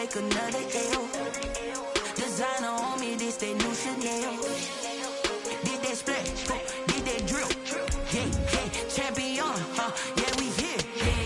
take another L. Designer on me, this that new Chanel. Did that splash, did that drill. Yeah, champion, yeah, we here.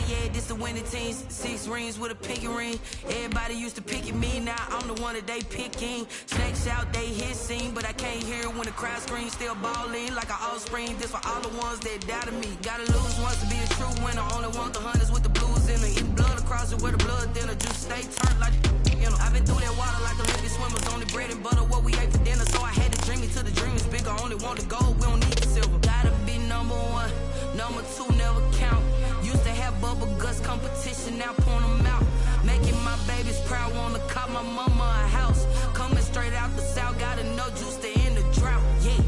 Yeah, this the winning team. 6 rings with a pinky ring. Everybody used to pick at me, now I'm the one that they picking. Snakes out, they hit scene, but I can't hear it when the crowd screams. Still balling like an offspring. This for all the ones that doubted me. Gotta lose once to be a true winner. Only want the hunters with the blues in it. Eat blood across it with the blood thinner. Just stay turned like you know. I've been through that water like Olympic swimmers. Only bread and butter what we ate for dinner. So I had to dream it till the dream is bigger. Only want the gold, we don't need the silver. Gotta be number 1, number 2 never count. Used to have bubble guts competition, now point them out. Making my babies proud, wanna cop my mama a house. Coming straight out the south, gotta know juice to end the drought. Yeah,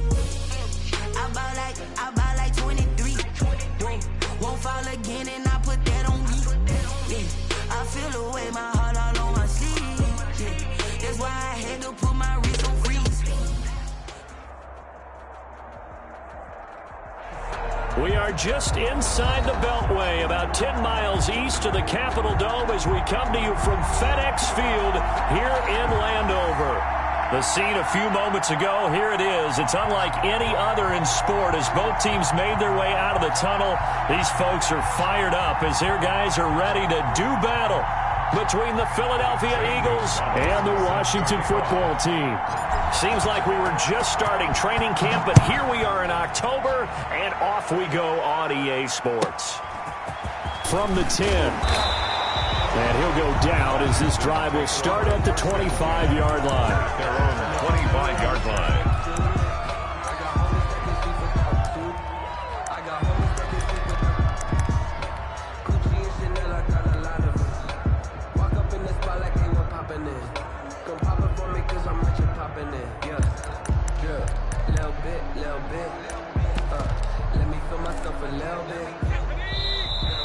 I buy like 23. Won't fall again, and I put that on me. Yeah, I feel the way, my heart all on my sleeve. Yeah, that's why I had to put my wrist on freeze. We are just inside the Beltway, about 10 miles east of the Capitol Dome as we come to you from FedEx Field here in Landover. The scene a few moments ago, here it is. It's unlike any other in sport as both teams made their way out of the tunnel. These folks are fired up as their guys are ready to do battle between the Philadelphia Eagles and the Washington football team. Seems like we were just starting training camp, but here we are in October, and off we go on EA Sports. From the 10. And he'll go down as this drive will start at the 25-yard line. Their own 25-yard line.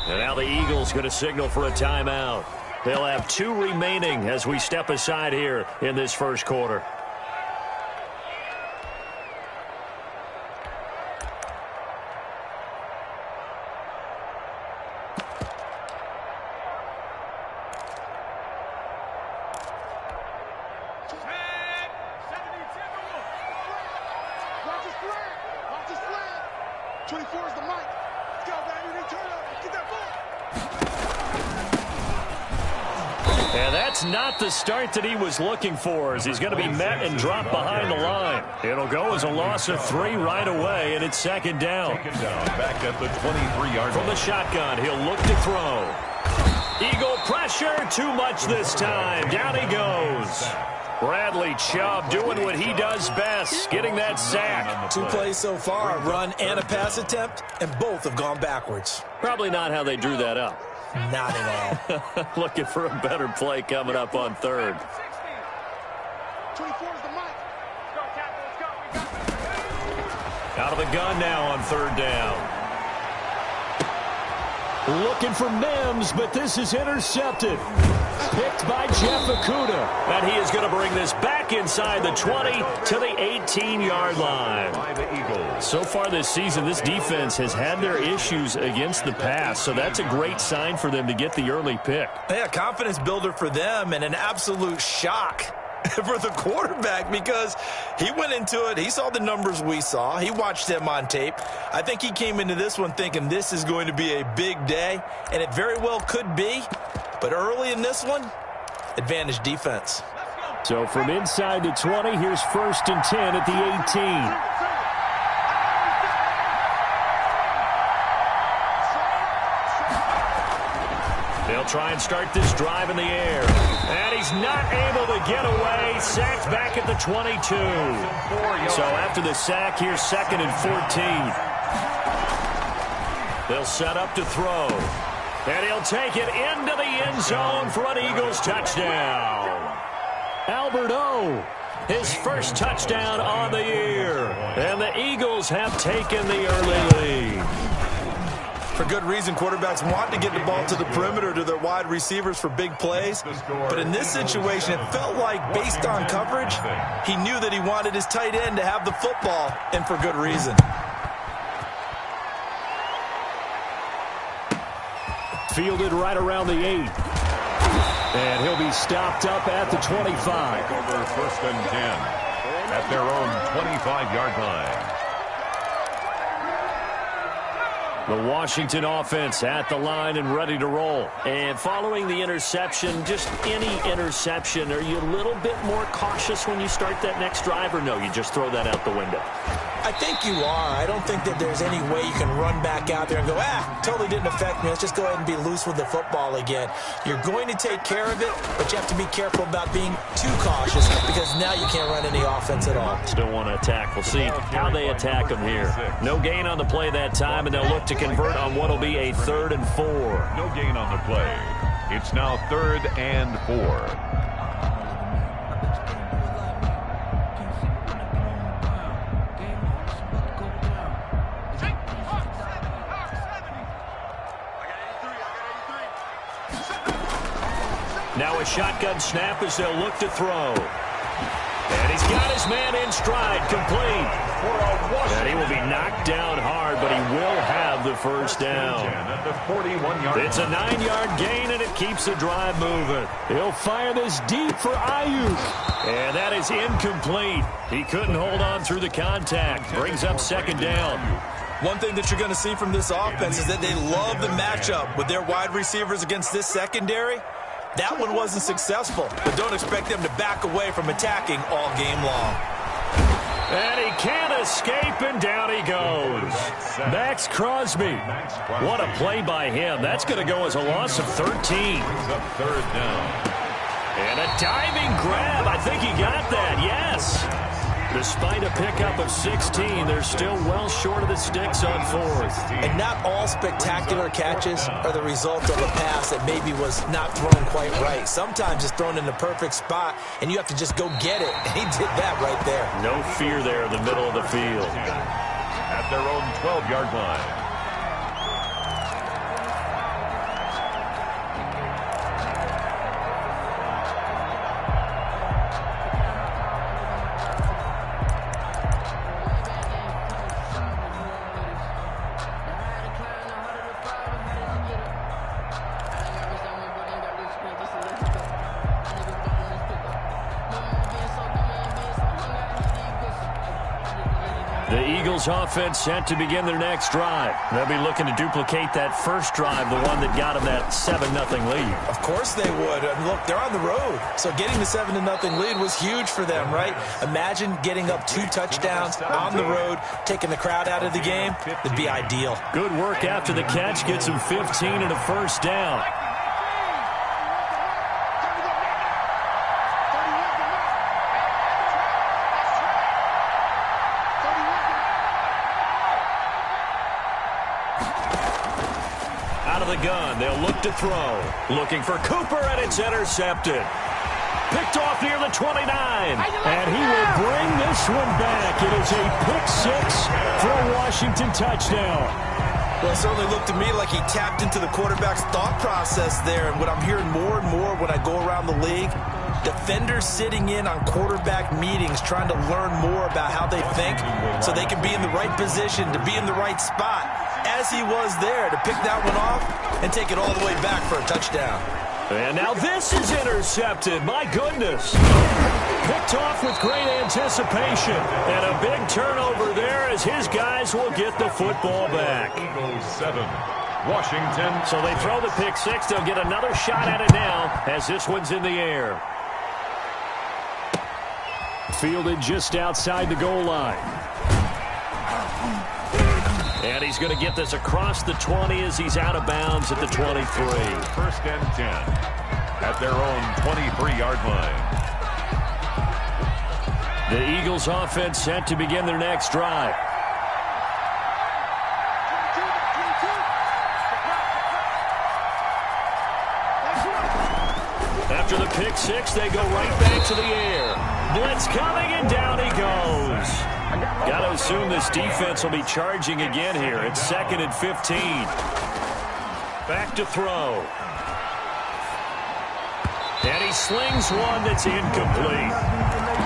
And now the Eagles going to signal for a timeout. They'll have 2 remaining as we step aside here in this first quarter. And that's not the start that he was looking for, as he's going to be met and dropped behind the line. It'll go as a loss of 3 right away, and it's second down. Back at the 23-yard line. From the shotgun, he'll look to throw. Eagle pressure, too much this time. Down he goes. Bradley Chubb doing what he does best, getting that sack. 2 plays so far, a run and a pass attempt, and both have gone backwards. Probably not how they drew that up. Not at all. Looking for a better play coming up on third. 24 is the mic. Out of the gun now on third down. Looking for Mims, but this is intercepted. Picked by Jeff Okudah. And he is going to bring this back inside the 20 to the 18-yard line. By the Eagles. So far this season, this defense has had their issues against the pass, so that's a great sign for them to get the early pick. Yeah, confidence builder for them and an absolute shock for the quarterback because he went into it. He saw the numbers we saw. He watched them on tape. I think he came into this one thinking this is going to be a big day, and it very well could be. But early in this one, advantage defense. So from inside the 20, here's 1st and 10 at the 18. They'll try and start this drive in the air. And he's not able to get away. Sacked back at the 22. So after the sack, here's 2nd and 14. They'll set up to throw. And he'll take it into the end zone for an Eagles touchdown. Albert O, his first touchdown on the year. And the Eagles have taken the early lead. For good reason, quarterbacks want to get the ball to the perimeter to their wide receivers for big plays. But in this situation, it felt like, based on coverage, he knew that he wanted his tight end to have the football, and for good reason. Fielded right around the 8. And he'll be stopped up at the 25. Over 1st and 10 at their own 25-yard line. The Washington offense at the line and ready to roll. And following the interception, just any interception, are you a little bit more cautious when you start that next drive, or no, you just throw that out the window? I think you are. I don't think that there's any way you can run back out there and go, totally didn't affect me. Let's just go ahead and be loose with the football again. You're going to take care of it, but you have to be careful about being too cautious because now you can't run any offense at all. Still want to attack. We'll see how they attack them here. No gain on the play that time, and they'll look to convert on what will be a 3rd and 4. No gain on the play. It's now 3rd and 4. Now a shotgun snap as they'll look to throw. And he's got his man in stride, complete. And he will be knocked down hard, but he will have the first down. It's a 9-yard gain, and it keeps the drive moving. He'll fire this deep for Ayuk. And that is incomplete. He couldn't hold on through the contact. Brings up 2nd down. One thing that you're going to see from this offense is that they love the matchup with their wide receivers against this secondary. That one wasn't successful, but don't expect them to back away from attacking all game long. And he can't escape, and down he goes. Max Crosby. What a play by him. That's going to go as a loss of 13. Up 3rd down. And a diving grab. I think he got that, yes. Despite a pickup of 16, they're still well short of the sticks on 4th. And not all spectacular catches are the result of a pass that maybe was not thrown quite right. Sometimes it's thrown in the perfect spot, and you have to just go get it. And he did that right there. No fear there in the middle of the field. At their own 12-yard line. The Eagles offense set to begin their next drive. They'll be looking to duplicate that first drive, the one that got them that 7-0 lead. Of course they would. Look, they're on the road. So getting the 7-0 lead was huge for them, right? Imagine getting up 2 touchdowns on the road, taking the crowd out of the game. It'd be ideal. Good work after the catch. Gets him 15 and a first down. The gun. They'll look to throw. Looking for Cooper, and it's intercepted. Picked off near the 29. And he will bring this one back. It is a pick-6 for a Washington touchdown. Well, it certainly looked to me like he tapped into the quarterback's thought process there. And what I'm hearing more and more when I go around the league, defenders sitting in on quarterback meetings trying to learn more about how they think so they can be in the right position to be in the right spot, as he was there, to pick that one off and take it all the way back for a touchdown. And now this is intercepted. My goodness. Picked off with great anticipation. And a big turnover there as his guys will get the football back. Eagles 7, Washington. So they throw the pick-6. They'll get another shot at it now as this one's in the air. Fielded just outside the goal line. And he's going to get this across the 20 as he's out of bounds at the 23. 1st and 10 at their own 23-yard line. The Eagles offense set to begin their next drive. After the pick-6, they go right back to the air. Blitz coming, and down he goes. Got to assume this defense will be charging again here. It's 2nd and 15. Back to throw. And he slings one that's incomplete.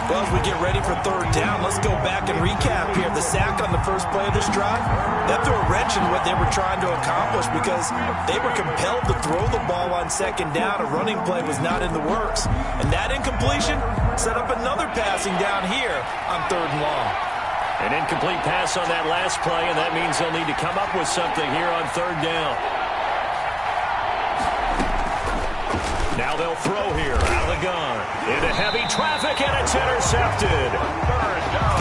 Well, as we get ready for third down, let's go back and recap here. The sack on the first play of this drive, that threw a wrench in what they were trying to accomplish because they were compelled to throw the ball on second down. A running play was not in the works. And that incompletion set up another passing down here on third and long. An incomplete pass on that last play, and that means they'll need to come up with something here on third down. Now they'll throw here out of the gun. Into heavy traffic, and it's intercepted.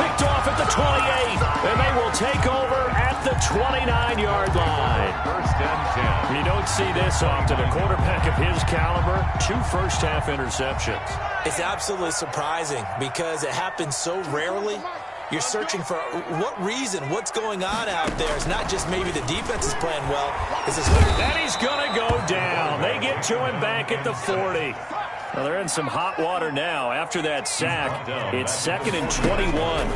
Picked off at the 28, and they will take over at the 29-yard line. First and 10. You don't see this often. A quarterback of his caliber, 2 first-half interceptions. It's absolutely surprising because it happens so rarely. You're searching for what reason, what's going on out there. It's not just maybe the defense is playing well. And he's going to go down. They get to him back at the 40. Well, they're in some hot water now after that sack. It's 2nd and 21.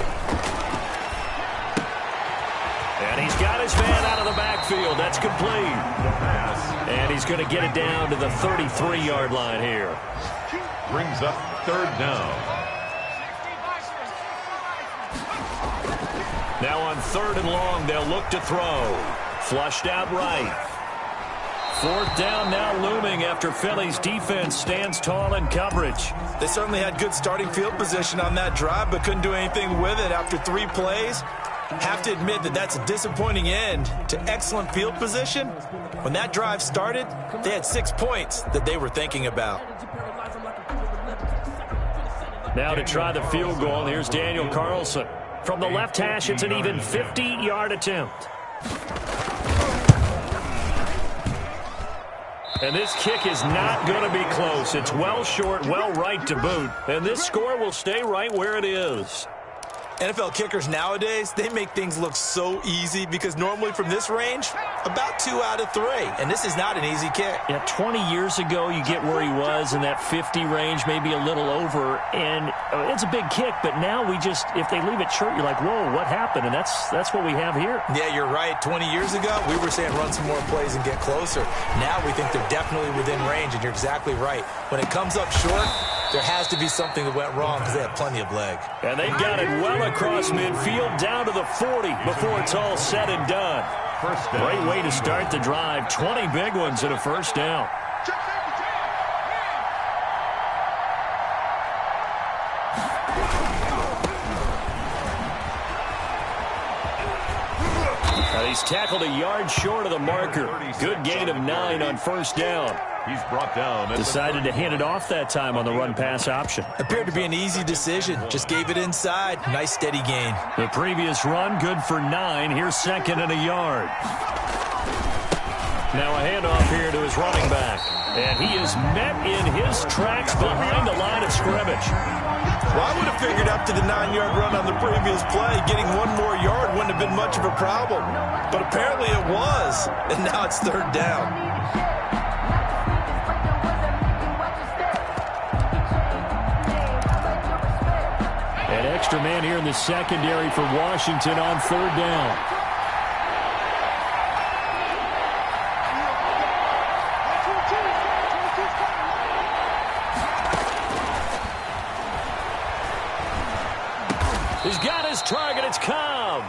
And he's got his man out of the backfield. That's complete. And he's going to get it down to the 33-yard line here. Brings up third down. Now on third and long, they'll look to throw. Flushed out right. Fourth down now looming after Philly's defense stands tall in coverage. They certainly had good starting field position on that drive, but couldn't do anything with it after 3 plays. Have to admit that that's a disappointing end to excellent field position. When that drive started, they had 6 points that they were thinking about. Now to try the field goal, here's Daniel Carlson. From the left hash, it's an even 50-yard attempt. And this kick is not going to be close. It's well short, well right to boot. And this score will stay right where it is. NFL kickers nowadays, they make things look so easy because normally from this range, about 2 out of 3. And this is not an easy kick. Yeah, 20 years ago, you get where he was in that 50 range, maybe a little over. And it's a big kick, but now we just, if they leave it short, you're like, whoa, what happened? And that's what we have here. Yeah, you're right. 20 years ago, we were saying run some more plays and get closer. Now we think they're definitely within range, and you're exactly right. When it comes up short, there has to be something that went wrong because they have plenty of leg. And they've got it well across midfield down to the 40 before it's all said and done. Great way to start the drive. 20 big ones and a first down. He's tackled a yard short of the marker. Good gain of 9 on first down. He's brought down. Decided to hand it off that time on the run-pass option. Appeared to be an easy decision. Just gave it inside. Nice steady gain. The previous run, good for 9. Here's 2nd and a yard. Now a handoff here to his running back. And he is met in his tracks behind the line of scrimmage. Well, I would have figured up to the 9-yard run on the previous play. Getting 1 more yard wouldn't have been much of a problem. But apparently it was. And now it's third down. An extra man here in the secondary for Washington on third down. He's got his target. It's Cobb.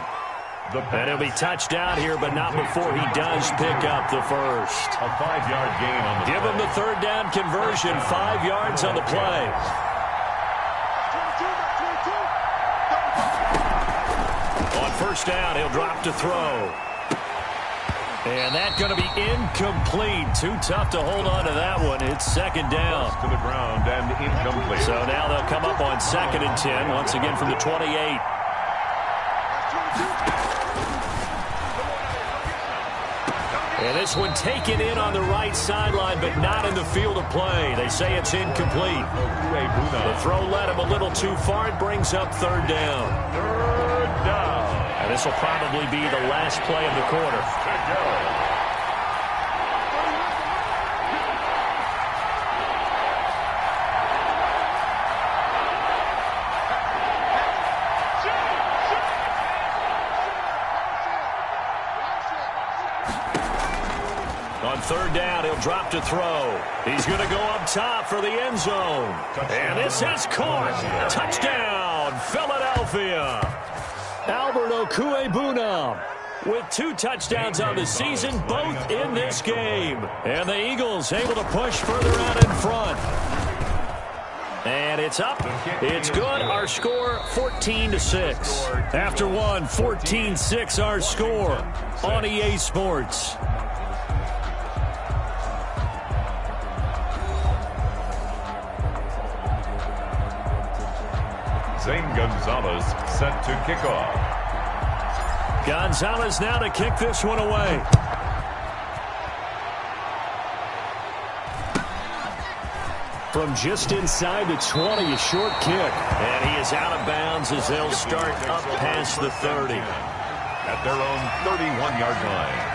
And he'll be touched down here, but not before he does pick up the first. A 5-yard gain on the Give him the third down conversion. 5 yards on the play. On first down, he'll drop to throw. And that's going to be incomplete. Too tough to hold on to that one. It's 2nd down. to the ground and incomplete. So now they'll come up on 2nd and 10, once again from the 28. And this one taken in on the right sideline, but not in the field of play. They say it's incomplete. The throw led him a little too far. It brings up third down. Third down. And this will probably be the last play of the quarter. On third down. He'll drop to throw. He's going to go up top for the end zone. And this is caught. Touchdown, Philadelphia. Albert Okwuegbunam with 2 touchdowns on the season, both in this game. And the Eagles able to push further out in front. And it's up. It's good. Our score, 14-6. After one, 14-6 our score on EA Sports. Zane Gonzalez set to kick off. Gonzalez now to kick this one away. From just inside the 20, a short kick. And he is out of bounds as they'll start up past the 30. At their own 31-yard line.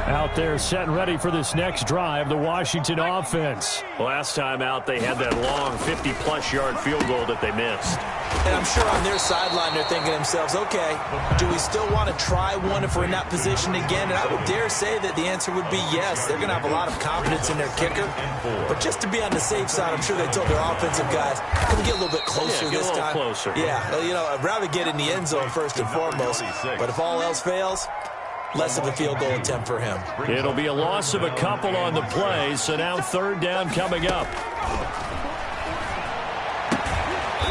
Out there set and ready for this next drive, the Washington offense. Last time out, they had that long 50-plus yard field goal that they missed. And I'm sure on their sideline they're thinking to themselves, okay, do we still want to try one if we're in that position again? And I would dare say that the answer would be yes. They're going to have a lot of confidence in their kicker. But just to be on the safe side, I'm sure they told their offensive guys, can we get a little bit closer this time? Closer. Yeah, you know, I'd rather get in the end zone first and foremost. But if all else fails, less of a field goal attempt for him. It'll be a loss of a couple on the play, so now third down coming up.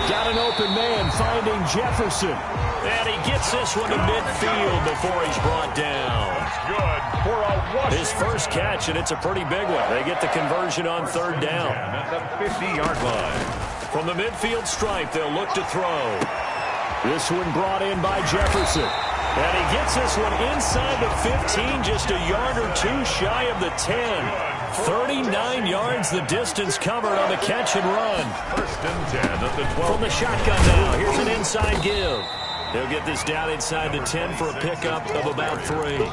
Got an open man finding Jefferson. And he gets this one to midfield before he's brought down. Good for a Washington. His first catch, and it's a pretty big one. They get the conversion on third down. At the 50-yard line. From the midfield stripe, they'll look to throw. This one brought in by Jefferson. And he gets this one inside the 15, just a yard or two shy of the 10. 39 yards the distance covered on the catch and run. First and 10 at the 12. From the shotgun now, here's an inside give. He'll get this down inside the 10 for a pickup of about 3.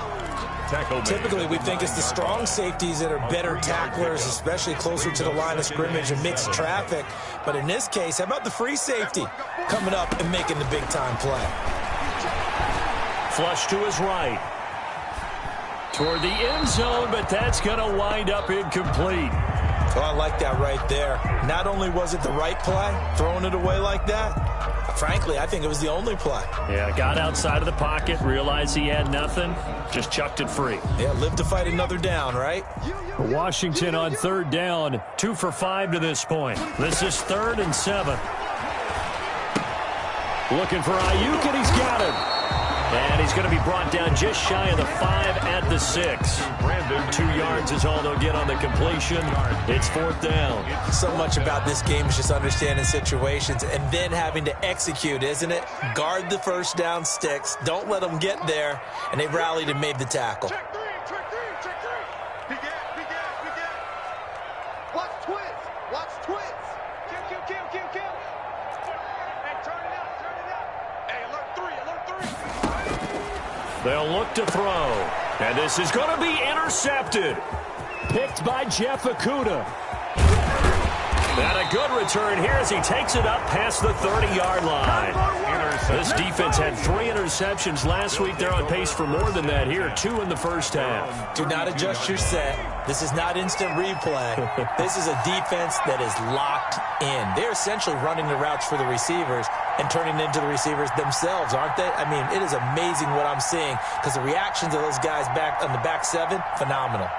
Typically, we think it's the strong safeties that are better tacklers, especially closer to the line of scrimmage and mixed traffic. But in this case, how about the free safety coming up and making the big-time play? Flush to his right. Toward the end zone, but that's going to wind up incomplete. Oh, I like that right there. Not only was it the right play, throwing it away like that, frankly, I think it was the only play. Yeah, got outside of the pocket, realized he had nothing, just chucked it free. Yeah, live to fight another down, right? Washington on third down, 2 for 5 to this point. This is 3rd and 7. Looking for Ayuk, and he's got him. And he's going to be brought down just shy of the 5 at the 6. 2 yards is all they'll get on the completion. It's 4th down. So much about this game is just understanding situations and then having to execute, isn't it? Guard the first down sticks. Don't let them get there. And they rallied and made the tackle. Check three. Peek out. Watch twins. Kill. Hey, turn it up. Hey, alert 3. They'll look to throw. And this is going to be intercepted. Picked by Jeff Okudah. And a good return here as he takes it up past the 30-yard line. This defense had 3 interceptions last week. They're on pace for more than that here. 2 in the first half. Do not adjust your set. This is not instant replay. This is a defense that is locked in. They're essentially running the routes for the receivers and turning into the receivers themselves, aren't they? I mean, it is amazing what I'm seeing because the reactions of those guys back on the back 7, phenomenal.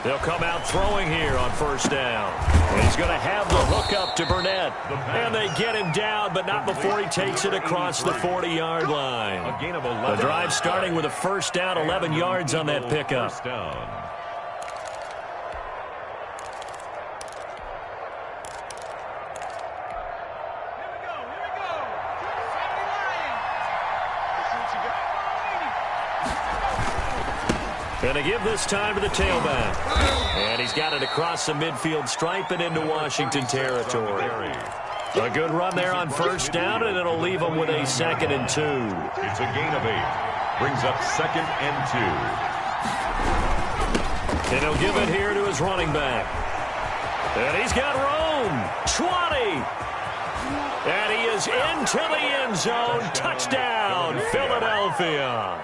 They'll come out throwing here on first down. And he's going to have the hook up to Burnett. And they get him down, but not before he takes it across the 40-yard line. The drive starting with a first down, 11 yards on that pickup. Going to give this time to the tailback. And he's got it across the midfield stripe and into Washington territory. A good run there on first down, and it'll leave them with a 2nd and 2. It's a gain of 8. Brings up 2nd and 2. And he'll give it here to his running back. And he's got room. 20. And he is into the end zone. Touchdown, Philadelphia.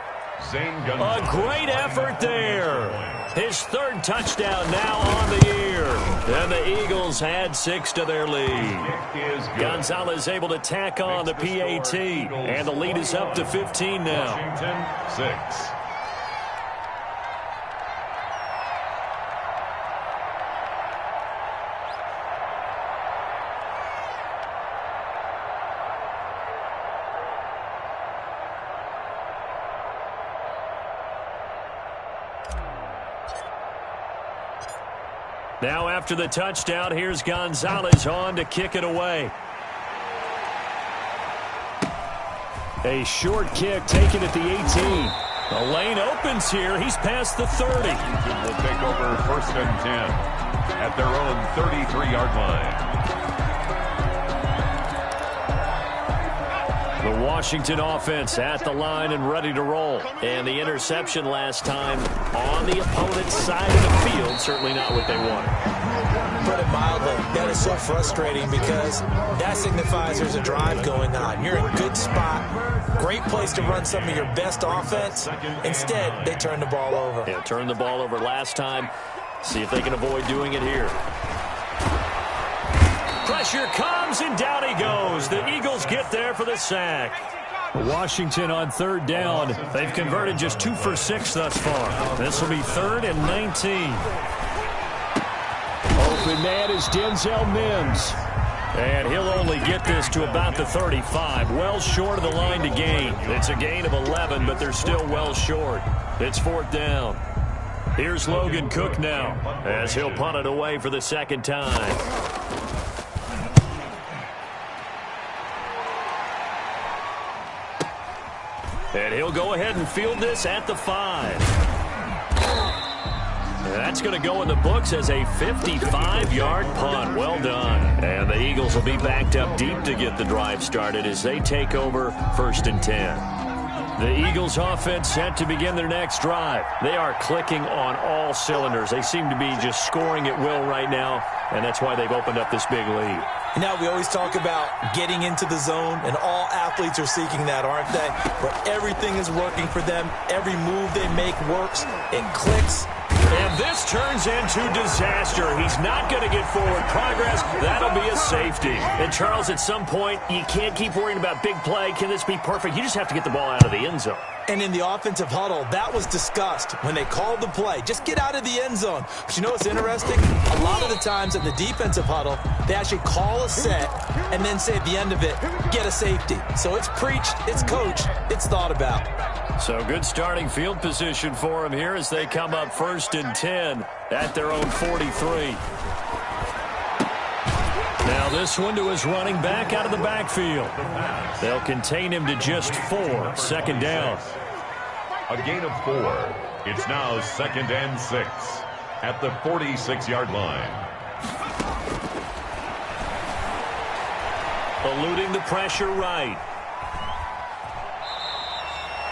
A great effort there. His 3rd touchdown now on the year. And the Eagles had 6 to their lead. Gonzalez able to tack on the PAT. And the lead is up to 15 now. Washington 6. Now after the touchdown, here's Gonzalez on to kick it away. A short kick taken at the 18. The lane opens here. He's past the 30. Houston will take over 1st and 10 at their own 33-yard line. The Washington offense at the line and ready to roll. And the interception last time on the opponent's side of the field. Certainly not what they wanted. Put it mildly, that is so frustrating because that signifies there's a drive going on. You're in a good spot. Great place to run some of your best offense. Instead, they turn the ball over. Yeah, turned the ball over last time. See if they can avoid doing it here. Pressure comes, and down he goes. The Eagles get there for the sack. Washington on 3rd down. They've converted just 2 for 6 thus far. This will be 3rd and 19. Open man is Denzel Mims. And he'll only get this to about the 35. Well short of the line to gain. It's a gain of 11, but they're still well short. It's 4th down. Here's Logan Cook now as he'll punt it away for the 2nd time. And he'll go ahead and field this at the 5. That's going to go in the books as a 55-yard punt. Well done. And the Eagles will be backed up deep to get the drive started as they take over 1st and 10. The Eagles offense set to begin their next drive. They are clicking on all cylinders. They seem to be just scoring at will right now, and that's why they've opened up this big lead. Now, we always talk about getting into the zone, and all athletes are seeking that, aren't they? But everything is working for them. Every move they make works. It clicks. And this turns into disaster. He's not going to get forward progress. That'll be a safety. And, Charles, at some point, you can't keep worrying about big play. Can this be perfect? You just have to get the ball out of the end zone. And in the offensive huddle, that was discussed when they called the play. Just get out of the end zone. But you know what's interesting? A lot of the times in the defensive huddle, they actually call a set and then say at the end of it, get a safety. So it's preached, it's coached, it's thought about. So good starting field position for them here as they come up 1st and 10 at their own 43. Now this one to his running back out of the backfield. They'll contain him to just 4. 2nd down. A gain of 4. It's now 2nd and 6 at the 46-yard line. Eluding the pressure right.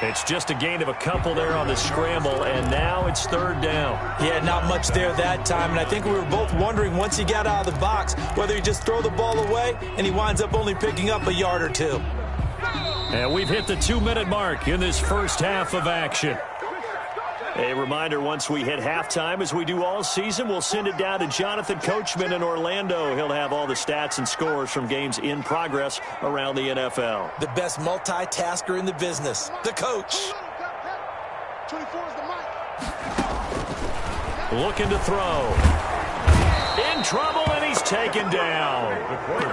It's just a gain of a couple there on the scramble, and now it's 3rd down. Yeah, not much there that time, and I think we were both wondering once he got out of the box whether he just throw the ball away, and he winds up only picking up a yard or 2. And we've hit the 2-minute mark in this first half of action. A reminder, once we hit halftime, as we do all season, we'll send it down to Jonathan Coachman in Orlando. He'll have all the stats and scores from games in progress around the NFL. The best multitasker in the business, the coach. 24 is the mic. Looking to throw. In trouble, and he's taken down.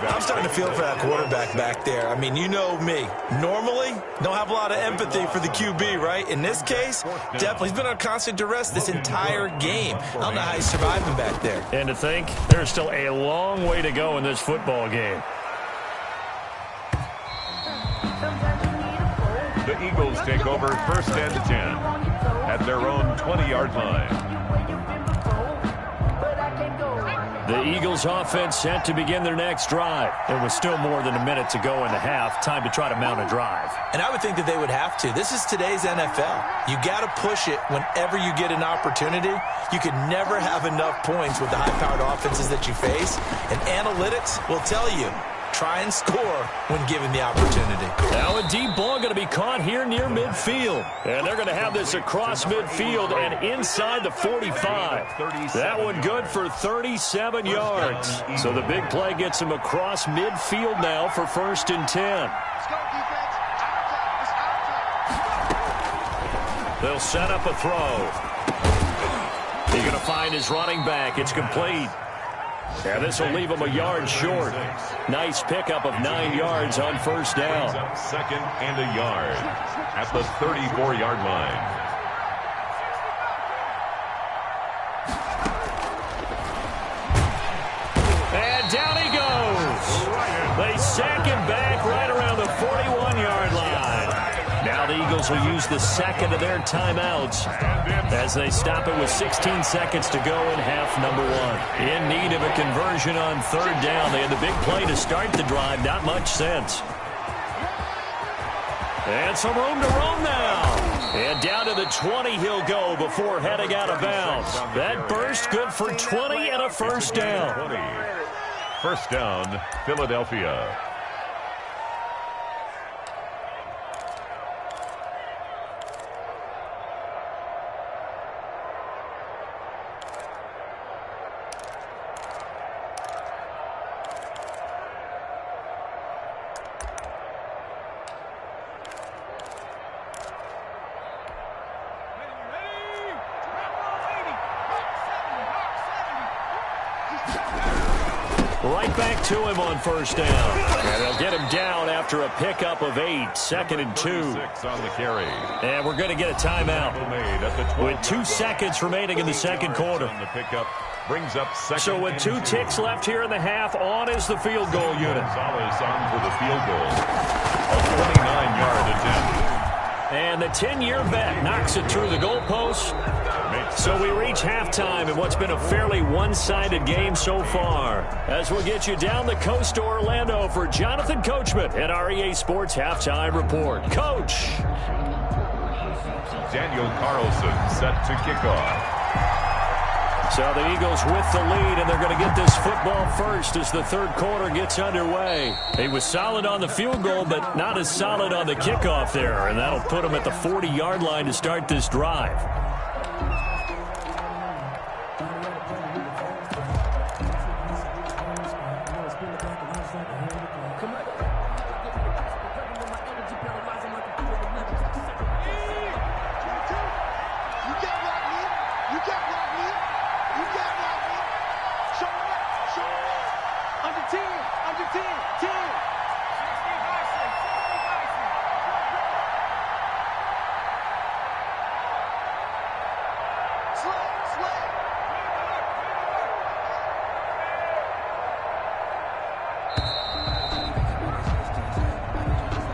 I'm starting to feel for that quarterback back there. I mean, you know me. Normally, don't have a lot of empathy for the QB, right? In this case, definitely. He's been on constant duress this entire game. I don't know how he's surviving back there. And to think, there's still a long way to go in this football game. The Eagles take over 1st and 10 at their own 20-yard line. The Eagles offense set to begin their next drive. There was still more than a minute to go in the half. Time to try to mount a drive. And I would think that they would have to. This is today's NFL. You got to push it whenever you get an opportunity. You can never have enough points with the high-powered offenses that you face. And analytics will tell you, try and score when given the opportunity. Now a deep ball going to be caught here near midfield. And they're going to have this across midfield and inside the 45. That one good for 37 yards. So the big play gets them across midfield now for 1st and 10. They'll set up a throw. He's going to find his running back. It's complete. And this will leave him a yard short. Nice pickup of 9 yards on 1st down. Second and a yard at the 34-yard line. And down he goes. They sack him back right around the 41-yard line. Now the Eagles will use the second of their timeouts as they stop it with 16 seconds to go in half number 1. In need of a conversion on 3rd down. They had the big play to start the drive. Not much sense. And some room to roam now. And down to the 20 he'll go before heading out of bounds. That burst good for 20 and a 1st down. 1st down, Philadelphia. Right back to him on 1st down. And they'll get him down after a pickup of 8. 2nd and 2. On the carry. And we're going to get a timeout with 2 seconds remaining in the 2nd quarter. The pickup brings up 2nd. So with 2 ticks left here in the half, on is the field goal unit. Gonzalez on for the field goal. A 29-yard attempt. And the 10-year vet knocks it through the goalpost. So we reach halftime in what's been a fairly one-sided game so far. As we'll get you down the coast to Orlando for Jonathan Coachman at our EA Sports Halftime Report. Coach! Daniel Carlson set to kick off. So the Eagles with the lead, and they're going to get this football first as the 3rd quarter gets underway. He was solid on the field goal, but not as solid on the kickoff there, and that'll put him at the 40-yard line to start this drive.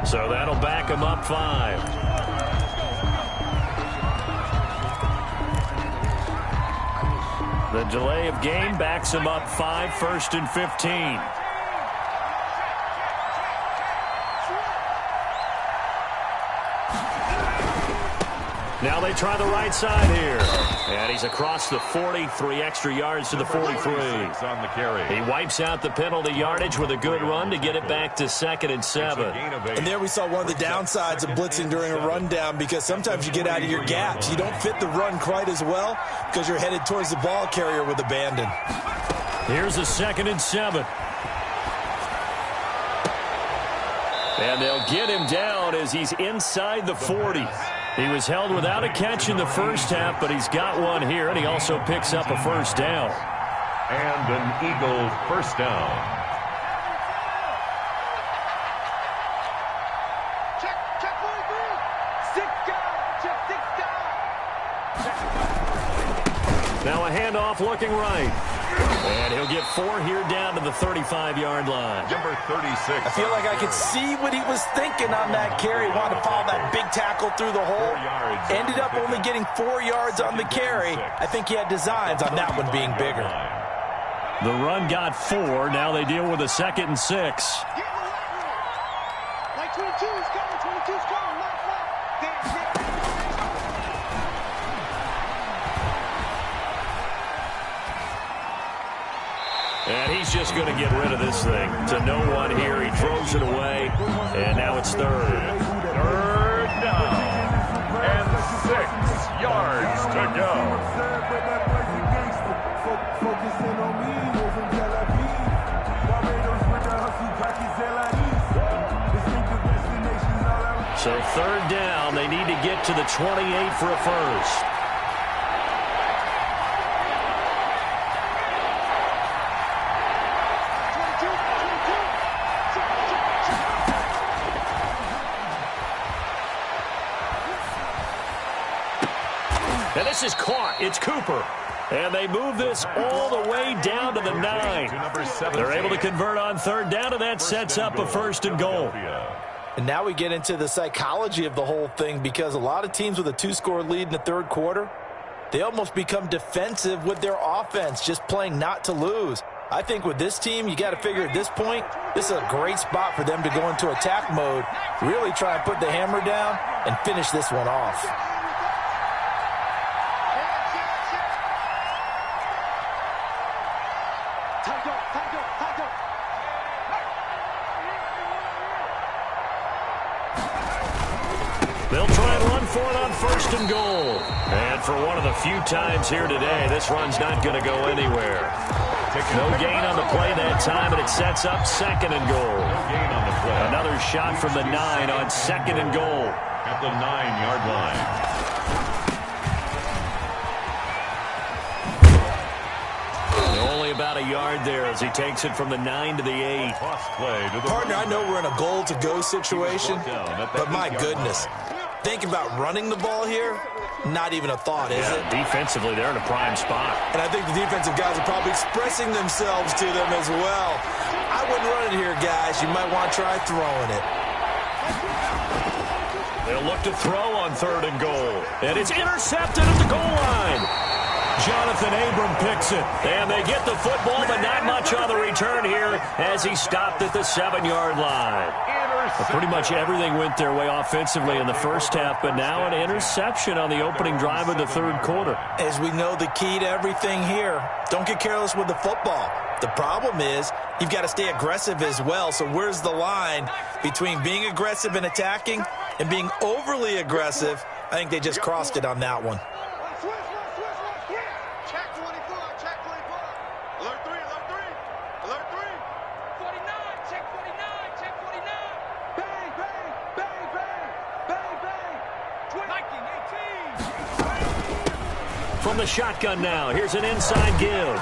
So that'll back him up 5. The delay of game backs him up 5, 1st and 15. Now they try the right side here. And he's across the 40, 3 extra yards to the 43. On the carry. He wipes out the penalty yardage with a good run to get it back to 2nd and 7. And there we saw one of the downsides of blitzing during a rundown, because sometimes you get out of your gaps. You don't fit the run quite as well because you're headed towards the ball carrier with abandon. Here's a 2nd and 7. And they'll get him down as he's inside the 40. He was held without a catch in the first half, but he's got one here, and he also picks up a 1st down. And an Eagle 1st down. Check 43. 6 guys. Check 6 guys. Now a handoff looking right. And he'll get 4 here down to the 35-yard line. Number 36. I feel like I could see what he was thinking on that carry. Wanted to follow that big tackle through the hole. Ended up only getting 4 yards on the carry. I think he had designs on that one being bigger. The run got 4. Now they deal with a 2nd and 6. Like 22's coming, 22's coming. And he's just going to get rid of this thing. To no one here. He throws it away. And now it's 3rd. 3rd down. And 6 yards to go. So 3rd down. They need to get to the 28 for a first. And this is caught. It's Cooper. And they move this all the way down to the 9. They're able to convert on 3rd down, and that sets up a 1st and goal. And now we get into the psychology of the whole thing, because a lot of teams with a 2-score lead in the 3rd quarter, they almost become defensive with their offense, just playing not to lose. I think with this team, you got to figure at this point, this is a great spot for them to go into attack mode, really try and put the hammer down and finish this one off. They'll try and run for it on 1st and goal. And for one of the few times here today, this run's not going to go anywhere. No gain on the play that time, and it sets up 2nd and goal. Another shot from the 9 on 2nd and goal. At the 9-yard line. Only about a yard there as he takes it from the 9 to the 8. Partner, I know we're in a goal-to-go situation, but my goodness, think about running the ball here, not even a thought, is it? Defensively, they're in a prime spot. And I think the defensive guys are probably expressing themselves to them as well. I wouldn't run it here, guys. You might want to try throwing it. They'll look to throw on 3rd and goal. And it's intercepted at the goal line. Jonathan Abram picks it. And they get the football, but not much on the return here as he stopped at the 7-yard line. Well, pretty much everything went their way offensively in the first half, but now an interception on the opening drive of the 3rd quarter. As we know, the key to everything here, don't get careless with the football. The problem is you've got to stay aggressive as well. So where's the line between being aggressive and attacking and being overly aggressive? I think they just crossed it on that one. From the shotgun now, here's an inside give.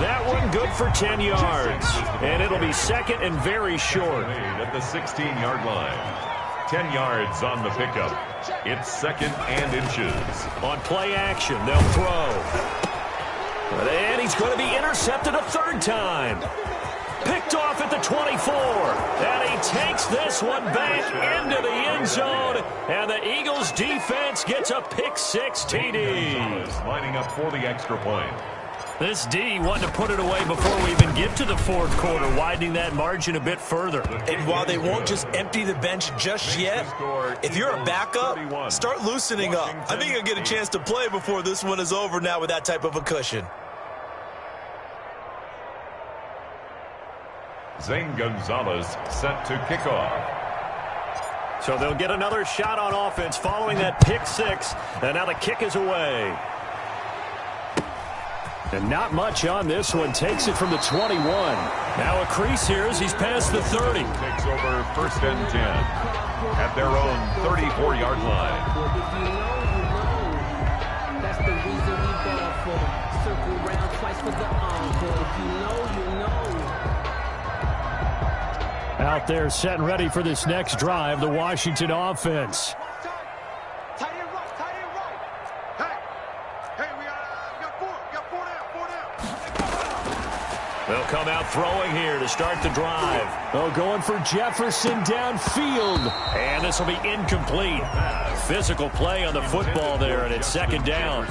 That one good for 10 yards. And it'll be 2nd and very short. At the 16-yard line. 10 yards on the pickup. It's 2nd and inches. On play action, they'll throw. And he's going to be intercepted a 3rd time. Picked off at the 24. And he takes this one back into the end zone. And the Eagles defense gets a pick-6 TD. Lining up for the extra point. This D wanted to put it away before we even get to the 4th quarter, widening that margin a bit further. And while they won't just empty the bench just yet, if you're a backup, start loosening up. I think you'll get a chance to play before this one is over now with that type of a cushion. Zane Gonzalez set to kick off. So they'll get another shot on offense following that pick-6, and now the kick is away. And not much on this one. Takes it from the 21. Now a crease here as he's past the 30. Takes over 1st and 10 at their own 34-yard line. That's the reason we ball for. Circle round twice for the encore. If you know, you know. Out there set and ready for this next drive, the Washington offense. Tight end right, tight end right. Hey, we got 4 down. They'll come out throwing here to start the drive. Oh, going for Jefferson downfield. And this will be incomplete. Physical play on the football there, and it's 2nd down.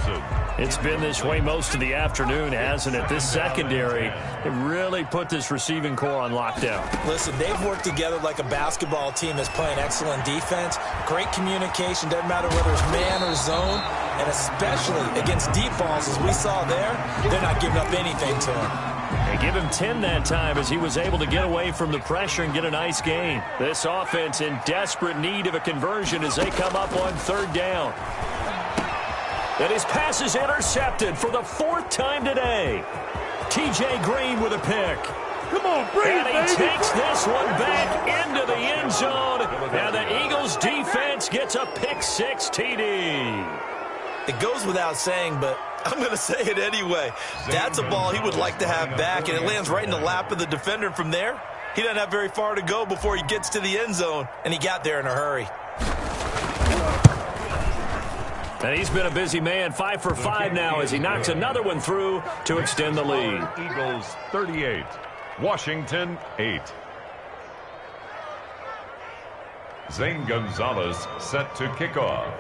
It's been this way most of the afternoon, hasn't it? This secondary, it really put this receiving core on lockdown. Listen, they've worked together like a basketball team that's playing excellent defense. Great communication, doesn't matter whether it's man or zone. And especially against deep balls, as we saw there, they're not giving up anything to him. They give him 10 that time as he was able to get away from the pressure and get a nice gain. This offense in desperate need of a conversion as they come up on third down. And his pass is intercepted for the fourth time today. T.J. Green with a pick. Come on, bring it, and he takes this one back into the end zone. Now the Eagles defense gets a pick six TD. It goes without saying, but I'm going to say it anyway. That's a ball he would like to have back, and it lands right in the lap of the defender. From there, he doesn't have very far to go before he gets to the end zone, and he got there in a hurry. And he's been a busy man, 5 for 5 now as he knocks another one through to extend the lead. Eagles 38, Washington 8. Zane Gonzalez set to kick off.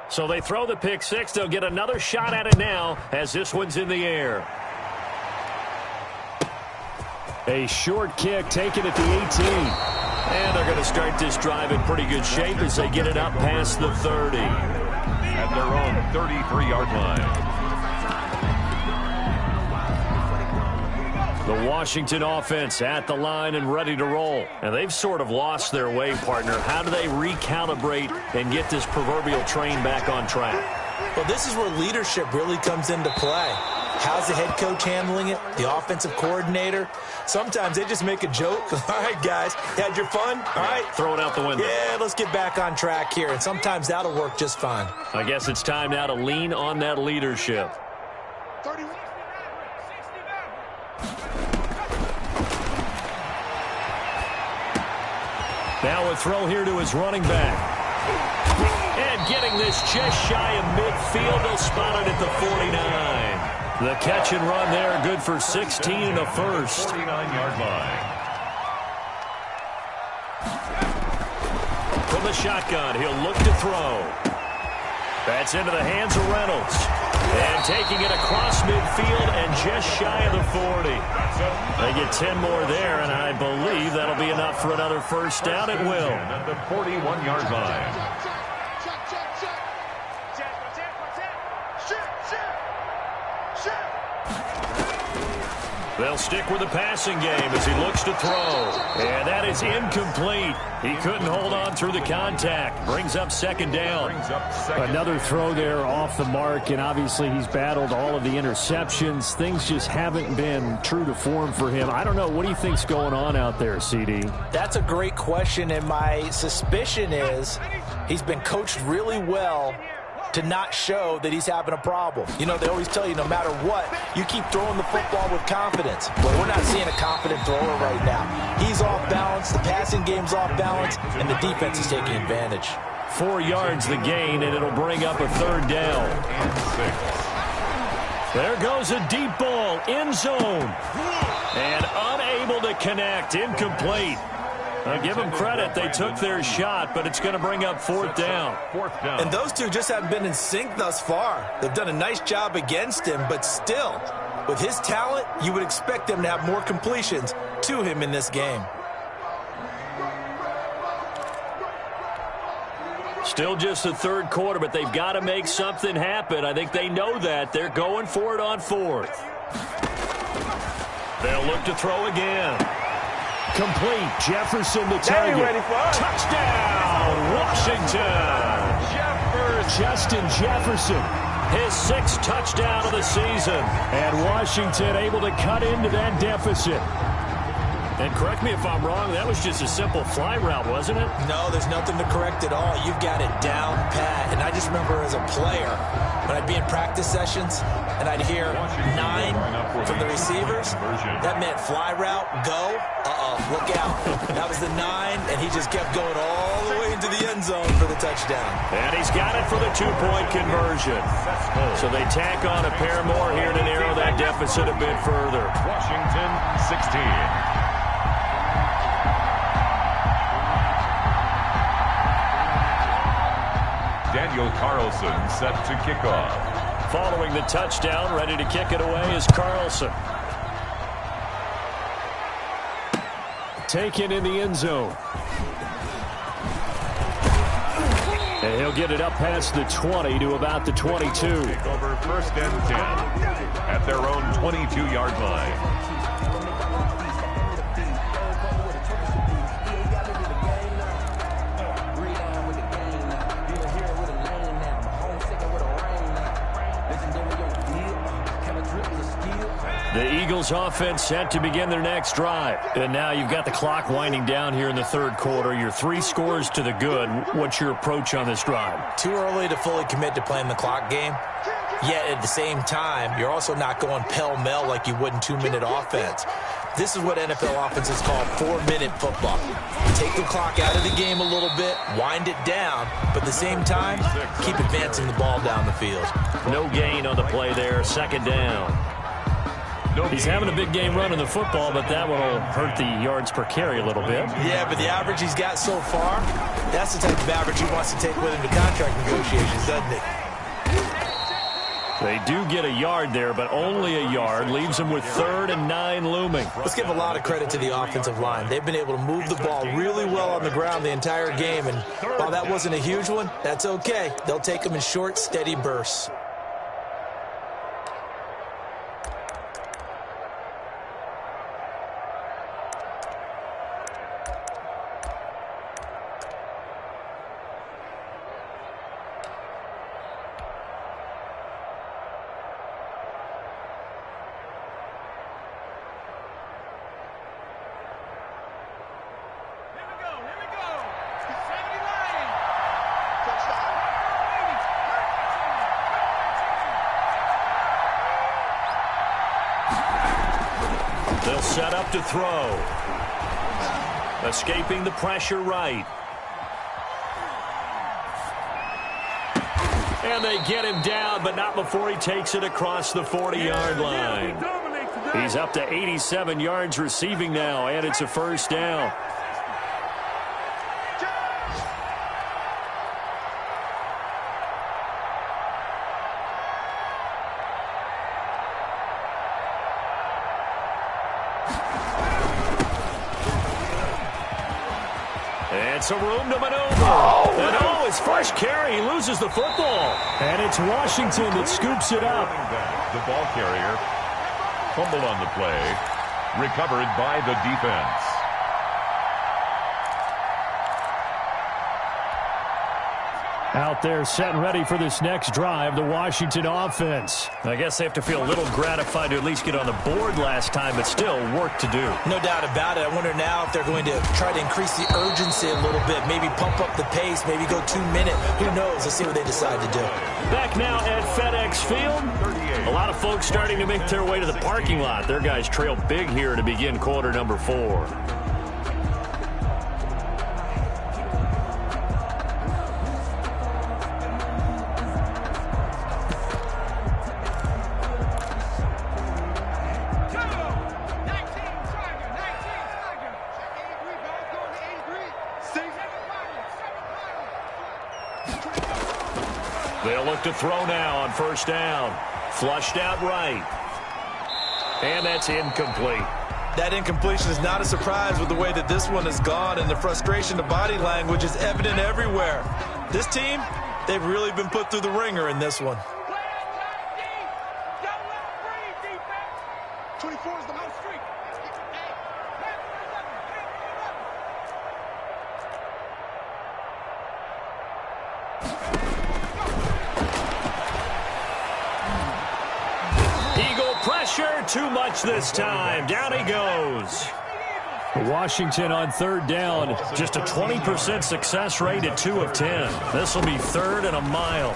So they throw the pick six. They'll get another shot at it now as this one's in the air. A short kick taken at the 18. And they're going to start this drive in pretty good shape as they get it up past the 30. At their own 33-yard line. The Washington offense at the line and ready to roll. And they've sort of lost their way, partner. How do they recalibrate and get this proverbial train back on track? Well, this is where leadership really comes into play. How's the head coach handling it? The offensive coordinator? Sometimes they just make a joke. All right, guys, had your fun? All right. Throw it out the window. Yeah, let's get back on track here. And sometimes that'll work just fine. I guess it's time now to lean on that leadership. 31. Now a throw here to his running back. And getting this just shy of midfield. They'll spot it at the 49. The catch and run there, good for 16 and a first. 49-yard line. From the shotgun, he'll look to throw. That's into the hands of Reynolds. And taking it across midfield and just shy of the 40. They get 10 more there, and I believe that'll be enough for another first down. It will. At the 41-yard line. They'll stick with the passing game as he looks to throw. And that is incomplete. He couldn't hold on through the contact. Brings up second down. Another throw there off the mark, and obviously he's battled all of the interceptions. Things just haven't been true to form for him. I don't know. What do you think's going on out there, CD? That's a great question, and my suspicion is he's been coached really well to not show that he's having a problem. You know, they always tell you no matter what, you keep throwing the football with confidence. Well, we're not seeing a confident thrower right now. He's off balance, the passing game's off balance, and the defense is taking advantage. 4 yards the gain, and it'll bring up a third down. There goes a deep ball, end zone. And unable to connect, incomplete. I'll give them credit. They took their shot, but it's going to bring up fourth down. And those two just haven't been in sync thus far. They've done a nice job against him, but still, with his talent, you would expect them to have more completions to him in this game. Still just the third quarter, but they've got to make something happen. I think they know that. They're going for it on fourth. They'll look to throw again. Complete. Jefferson the target. Touchdown, Washington. Justin Jefferson. His 6th touchdown of the season. And Washington able to cut into that deficit. And correct me if I'm wrong, that was just a simple fly route, wasn't it? No, there's nothing to correct at all. You've got it down pat. And I just remember as a player, when I'd be in practice sessions and I'd hear 9 from the receivers, that meant fly route, go, look out. That was the 9, and he just kept going all the way into the end zone for the touchdown. And he's got it for the 2-point conversion. So they tack on a pair more here to narrow that deficit a bit further. Washington 16. Daniel Carlson set to kick off. Following the touchdown, ready to kick it away is Carlson. Taken in the end zone. And he'll get it up past the 20 to about the 22. Over 1st and 10 at their own 22-yard line. The Eagles offense set to begin their next drive. And now you've got the clock winding down here in the third quarter. You're 3 scores to the good. What's your approach on this drive? Too early to fully commit to playing the clock game. Yet at the same time, you're also not going pell-mell like you would in 2-minute offense. This is what NFL offenses call 4-minute football. Take the clock out of the game a little bit, wind it down, but at the same time, keep advancing the ball down the field. No gain on the play there, 2nd down. He's having a big game running the football, but that one will hurt the yards per carry a little bit. Yeah, but the average he's got so far, that's the type of average he wants to take with him to contract negotiations, doesn't it? They do get a yard there, but only a yard. Leaves them with 3rd and 9 looming. Let's give a lot of credit to the offensive line. They've been able to move the ball really well on the ground the entire game, and while that wasn't a huge one, that's okay. They'll take them in short, steady bursts. They'll set up to throw. Escaping the pressure right. And they get him down, but not before he takes it across the 40-yard line. He's up to 87 yards receiving now, and it's a 1st down. And some room to maneuver. And his first carry, he loses the football. And it's Washington that scoops it up. The ball carrier fumbled on the play, recovered by the defense. Out there set and ready for this next drive, the Washington offense. I guess they have to feel a little gratified to at least get on the board last time, but still work to do. No doubt about it. I wonder now if they're going to try to increase the urgency a little bit, maybe pump up the pace, maybe go 2-minute. Who knows? Let's see what they decide to do. Back now at FedEx Field. A lot of folks starting to make their way to the parking lot. Their guys trail big here to begin quarter number 4. They'll look to throw now on 1st down. Flushed out right. And that's incomplete. That incompletion is not a surprise with the way that this one has gone, and the frustration, the body language is evident everywhere. This team, they've really been put through the ringer in this one. 24 is the most streak. Eagle pressure, too much this time. Down he goes. Washington on 3rd down. Just a 20% success rate at 2 of 10. This will be 3rd and a mile.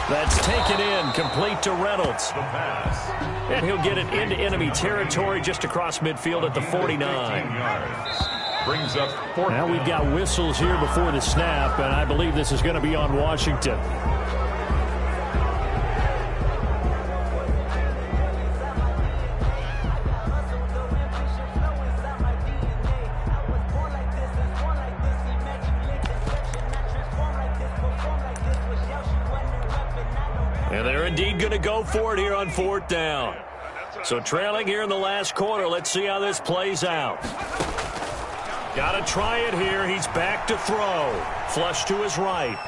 That's taken in, complete to Reynolds. And he'll get it into enemy territory just across midfield at the 49. Brings up Now we've got whistles here before the snap, and I believe this is going to be on Washington. And they're indeed going to go for it here on 4th down. So trailing here in the last quarter. Let's see how this plays out. Got to try it here. He's back to throw. Flush to his right.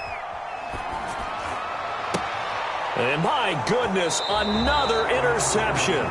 And my goodness, another interception.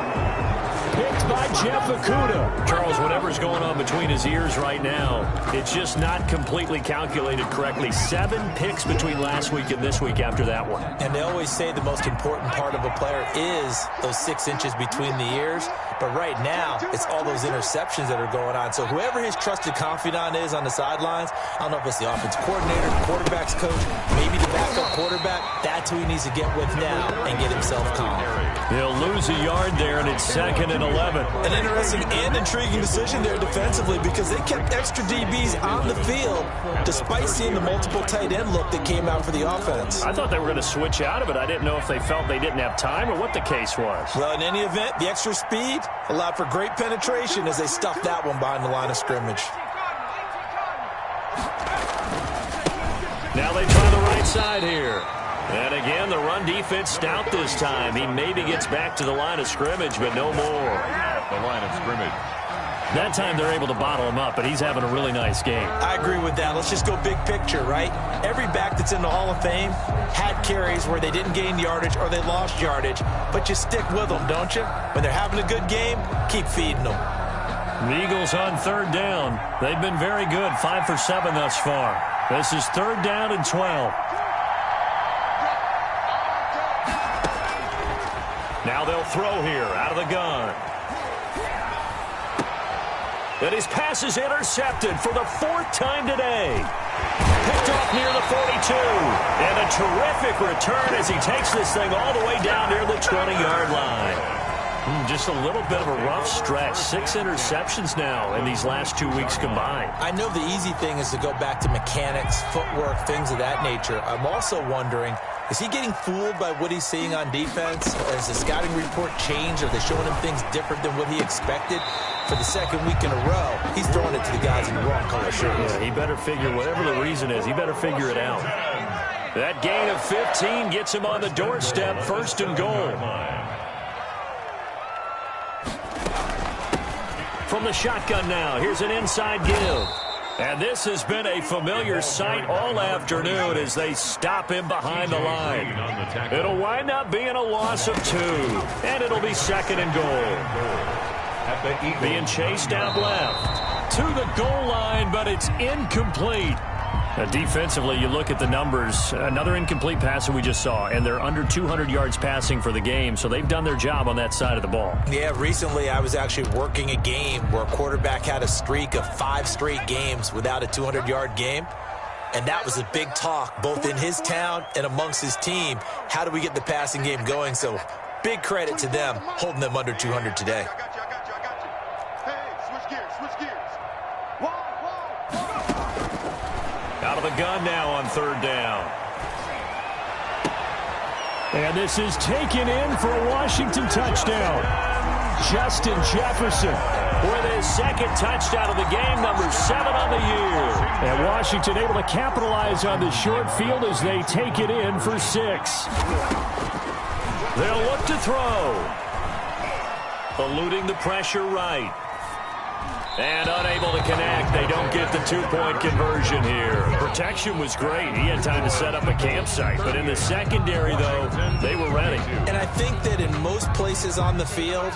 Picked by Jeff Okudah. Charles, whatever's going on between his ears right now, it's just not completely calculated correctly. 7 picks between last week and this week after that one. And they always say the most important part of a player is those 6 inches between the ears. But right now, it's all those interceptions that are going on. So whoever his trusted confidant is on the sidelines, I don't know if it's the offensive coordinator, the quarterback's coach, maybe the backup quarterback, that's who he needs to get with now and get himself calm. He'll lose a yard there, and it's 2nd and 11. An interesting and intriguing decision there defensively because they kept extra DBs on the field despite seeing the multiple tight end look that came out for the offense. I thought they were going to switch out of it. I didn't know if they felt they didn't have time or what the case was. Well, in any event, the extra speed allowed for great penetration as they stuffed that one behind the line of scrimmage. Now they try the right side here. And again, the run defense stout this time. He maybe gets back to the line of scrimmage, but no more. The line of scrimmage. That time they're able to bottle him up, but he's having a really nice game. I agree with that. Let's just go big picture, right? Every back that's in the Hall of Fame had carries where they didn't gain yardage or they lost yardage, but you stick with them, don't you? When they're having a good game, keep feeding them. The Eagles on 3rd down. They've been very good, 5 for 7 thus far. This is 3rd down and 12. Now they'll throw here out of the gun. And his pass is intercepted for the 4th time today. Picked off near the 42. And a terrific return as he takes this thing all the way down near the 20-yard line. Just a little bit of a rough stretch. 6 interceptions now in these last 2 weeks combined. I know the easy thing is to go back to mechanics, footwork, things of that nature. I'm also wondering, is he getting fooled by what he's seeing on defense? Has the scouting report changed? Are they showing him things different than what he expected? For the 2nd week in a row, he's throwing it to the guys in the wrong color shirts. Yeah, he better figure, whatever the reason is, he better figure it out. That gain of 15 gets him on the doorstep, 1st and goal. From the shotgun now, here's an inside give. And this has been a familiar sight all afternoon as they stop him behind the line. It'll wind up being a loss of 2, and it'll be 2nd and goal. Being chased out left to the goal line, but it's incomplete. Defensively, you look at the numbers. Another incomplete pass that we just saw, and they're under 200 yards passing for the game, so they've done their job on that side of the ball. Yeah, recently I was actually working a game where a quarterback had a streak of 5 straight games without a 200-yard game, and that was a big talk both in his town and amongst his team. How do we get the passing game going? So big credit to them holding them under 200 today. Out of the gun now on 3rd down. And this is taken in for a Washington touchdown. Justin Jefferson with his 2nd touchdown of the game, number 7 on the year. And Washington able to capitalize on the short field as they take it in for 6. They'll look to throw. Eluding the pressure right. And unable to connect. They don't get the 2-point conversion here. Protection was great. He had time to set up a campsite. But in the secondary, though, they were ready. And I think that in most places on the field,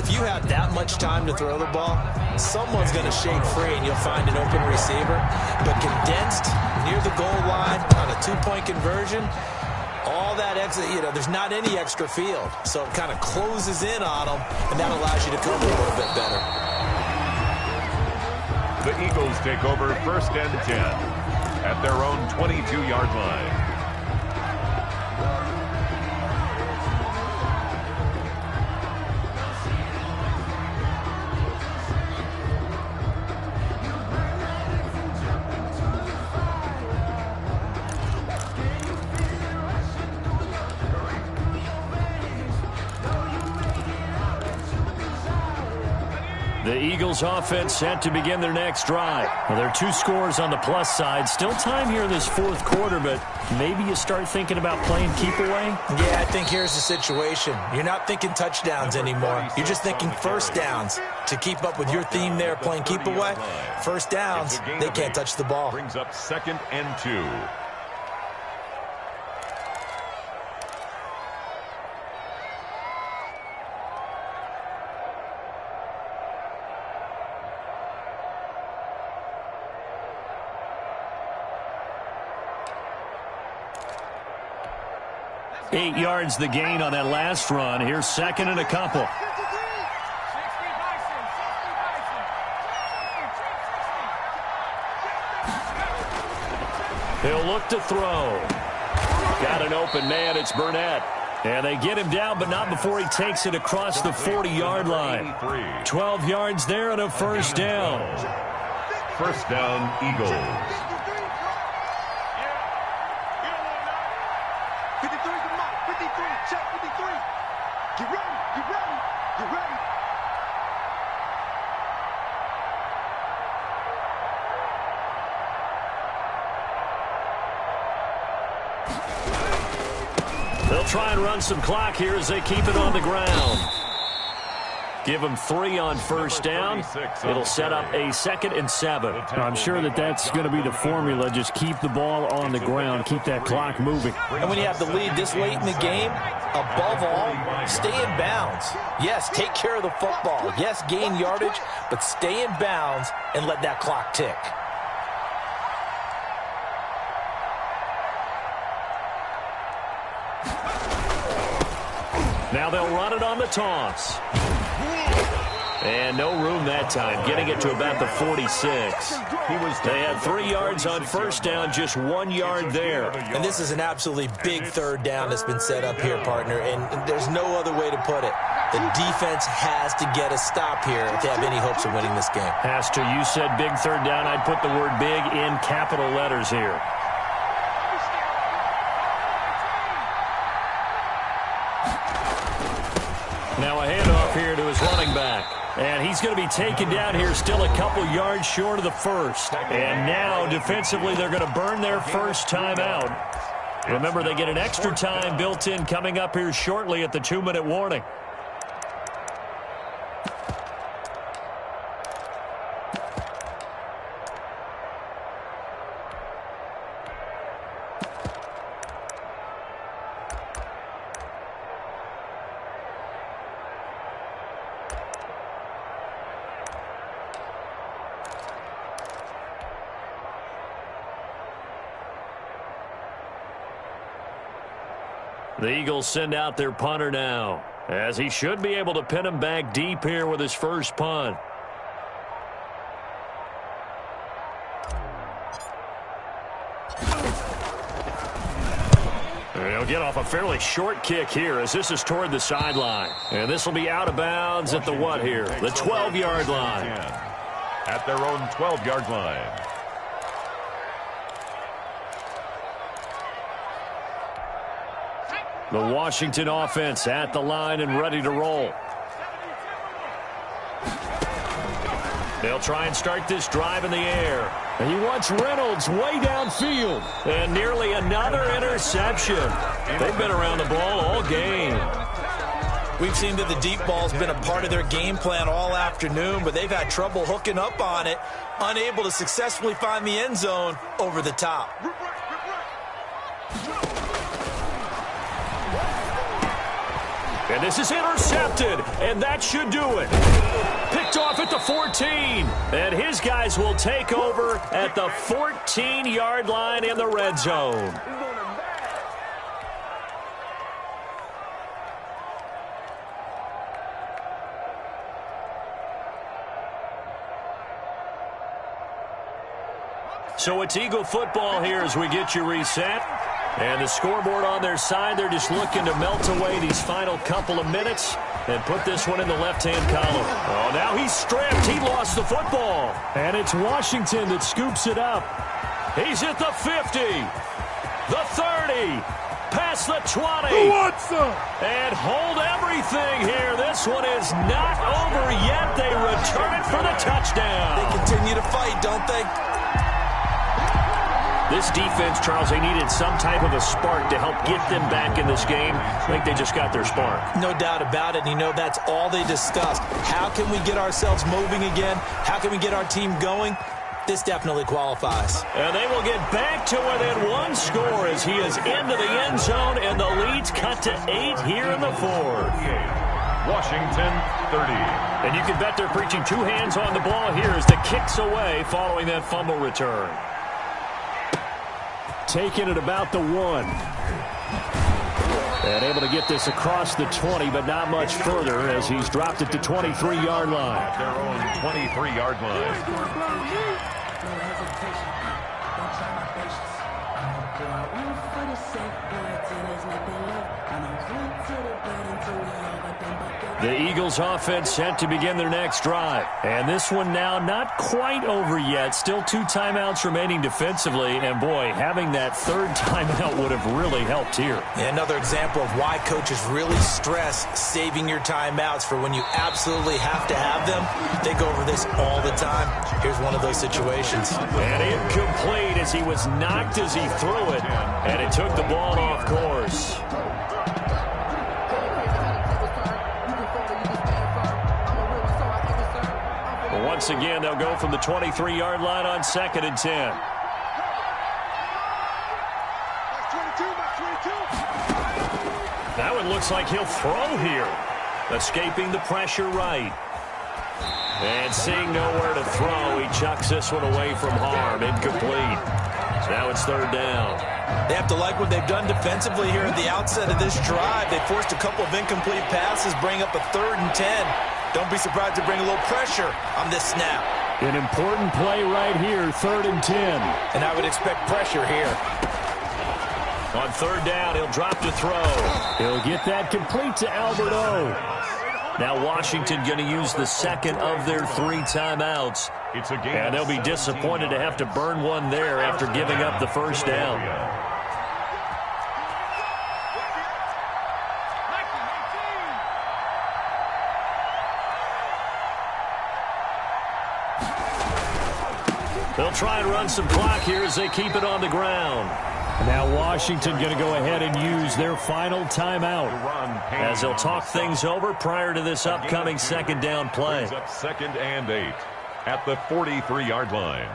if you have that much time to throw the ball, someone's going to shake free and you'll find an open receiver. But condensed near the goal line on a 2-point conversion, all that extra, there's not any extra field. So it kind of closes in on them, and that allows you to cover a little bit better. The Eagles take over 1st and 10 at their own 22-yard line. The The Eagles offense set to begin their next drive. Well, there are 2 scores on the plus side. Still time here in this 4th quarter, but maybe you start thinking about playing keep away? Yeah, I think here's the situation. You're not thinking touchdowns anymore. You're just thinking first downs. To keep up with your theme there, playing keep away, first downs, they can't touch the ball. Brings up 2nd and 2. Eight yards the gain on that last run. Here's 2nd and a couple. He'll look to throw. Got an open man. It's Burnett. And they get him down, but not before he takes it across the 40-yard line. 12 yards there and a first down. First down, Eagles. 53's the mark. 53. Check 53. Get ready. Get ready. Get ready. They'll try and run some clock here as they keep it on the ground. Give them 3 on first down. It'll set up a 2nd and 7. I'm sure that's going to be the formula. Just keep the ball on the ground. Keep that clock moving. And when you have the lead this late in the game, above all, stay in bounds. Yes, take care of the football. Yes, gain yardage, but stay in bounds and let that clock tick. Now they'll run it on the toss. And no room that time, getting it to about the 46. They had 3 yards on first down, just 1 yard there. And this is an absolutely big third down that's been set up here, partner, and there's no other way to put it. The defense has to get a stop here if they have any hopes of winning this game. Has to. You said big third down. I'd put the word big in capital letters here. Now a handoff here to his running back. And he's going to be taken down here, still a couple yards short of the first. And now, defensively, they're going to burn their first time out. Remember, they get an extra time built in coming up here shortly at the 2-minute warning. The Eagles send out their punter now, as he should be able to pin him back deep here with his first punt. He'll get off a fairly short kick here as this is toward the sideline. And this will be out of bounds at the what here? The 12-yard line. At their own 12-yard line. The Washington offense at the line and ready to roll. They'll try and start this drive in the air. And he wants Reynolds way downfield. And nearly another interception. They've been around the ball all game. We've seen that the deep ball's been a part of their game plan all afternoon, but they've had trouble hooking up on it, unable to successfully find the end zone over the top. And this is intercepted, and that should do it. Picked off at the 14, and his guys will take over at the 14-yard line in the red zone. So it's Eagle football here as we get you reset. And the scoreboard on their side, they're just looking to melt away these final couple of minutes and put this one in the left-hand column. Oh, now he's stripped. He lost the football. And it's Washington that scoops it up. He's at the 50, the 30, past the 20. Who wants some? And hold everything here. This one is not over yet. They return it for the touchdown. They continue to fight, don't they? This defense, Charles, they needed some type of a spark to help get them back in this game. I think they just got their spark. No doubt about it. You know, that's all they discussed. How can we get ourselves moving again? How can we get our team going? This definitely qualifies. And they will get back to within one score as he is into the end zone, and the lead's cut to 8 here in the fourth. Washington 30. And you can bet they're preaching two hands on the ball here as the kick's away following that fumble return. Taking it about the 1. And able to get this across the 20, but not much further as he's dropped it to 23-yard line. At their own 23-yard line. The Eagles offense set to begin their next drive. And this one now not quite over yet. Still 2 timeouts remaining defensively. And, boy, having that third timeout would have really helped here. Another example of why coaches really stress saving your timeouts for when you absolutely have to have them. They go over this all the time. Here's one of those situations. And incomplete as he was knocked as he threw it. And it took the ball off course. Once again, they'll go from the 23-yard line on 2nd and 10. That one looks like he'll throw here. Escaping the pressure right. And seeing nowhere to throw, he chucks this one away from harm. Incomplete. So now it's 3rd down. They have to like what they've done defensively here at the outset of this drive. They forced a couple of incomplete passes, bring up a 3rd and 10. Don't be surprised to bring a little pressure on this snap. An important play right here, 3rd and 10. And I would expect pressure here. On 3rd down, he'll drop to throw. He'll get that complete to Albert O. Now Washington going to use the second of their 3 timeouts. It's a game. And they'll be disappointed to have to burn one there after giving up the first down. They'll try and run some clock here as they keep it on the ground. Now Washington going to go ahead and use their final timeout as they'll talk things over prior to this upcoming 2nd down play. Up 2nd and 8 at the 43-yard line.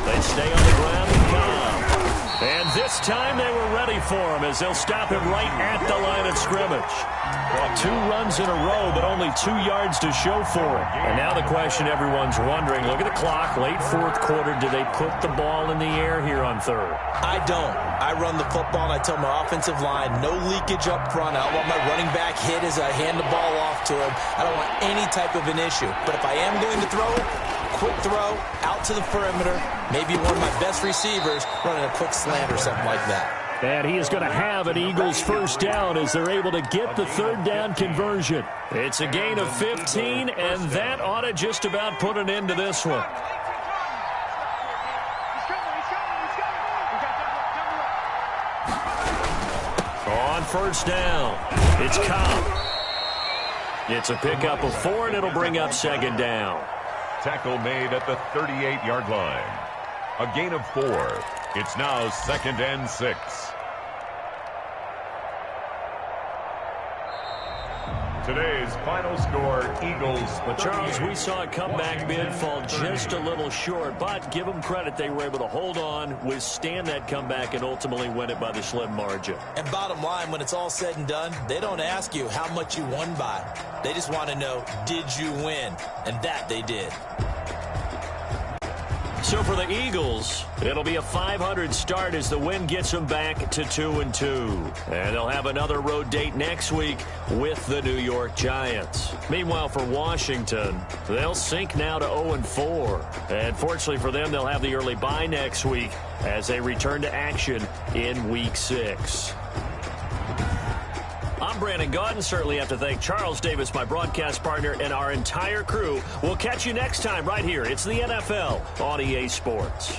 They stay on the ground and come. And this time they were ready for him as they'll stop him right at the line of scrimmage. Well, 2 runs in a row, but only 2 yards to show for it. And now the question everyone's wondering, look at the clock, late 4th quarter, do they put the ball in the air here on 3rd? I don't. I run the football, and I tell my offensive line, no leakage up front. I don't want my running back hit as I hand the ball off to him. I don't want any type of an issue. But if I am going to throw it, quick throw, out to the perimeter, maybe one of my best receivers running a quick slant or something like that. And he is going to have an Eagles first down as they're able to get the 3rd down conversion. It's a gain of 15, and that ought to just about put an end to this one. On 1st down, it's Cobb. It's a pickup of 4, and it'll bring up 2nd down. Tackle made at the 38-yard line. A gain of 4. It's now 2nd and 6. Today's final score, Eagles. But Charles, we saw a comeback bid fall just a little short, but give them credit, they were able to hold on, withstand that comeback, and ultimately win it by the slim margin. And bottom line, when it's all said and done, they don't ask you how much you won by. They just want to know, did you win? And that they did. So for the Eagles, it'll be a 500 start as the win gets them back to 2-2. And they'll have another road date next week with the New York Giants. Meanwhile, for Washington, they'll sink now to 0-4. And fortunately for them, they'll have the early bye next week as they return to action in Week 6. I'm Brandon Gaudin. Certainly have to thank Charles Davis, my broadcast partner, and our entire crew. We'll catch you next time right here. It's the NFL on EA Sports.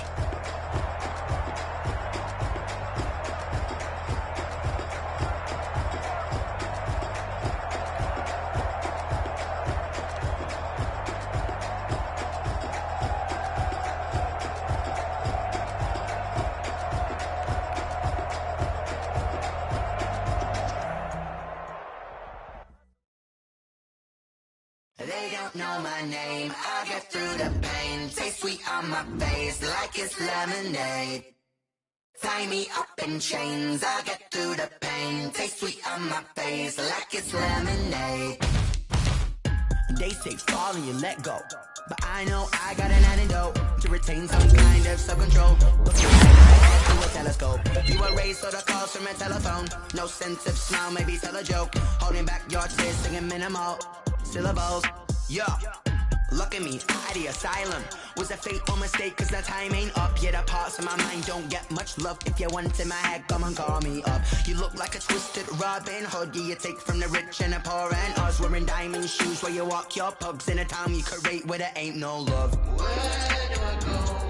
They don't know my name, I get through the pain. Taste sweet on my face like it's lemonade. Tie me up in chains, I get through the pain. Taste sweet on my face like it's lemonade. They say fall and you let go, but I know I got an antidote to retain some kind of self-control. Looking through a telescope, you were raised so the calls from a telephone. No sense of smile, maybe tell a joke. Holding back your tears, singing minimal syllables. Yeah, look at me, at the asylum. Was a fate or mistake, cause the time ain't up. Yet the parts of my mind don't get much love. If you want in my head, come and call me up. You look like a twisted Robin Hood. Yeah, you take from the rich and the poor and us. Wearing diamond shoes where you walk your pugs in a town you create where there ain't no love. Where do I go?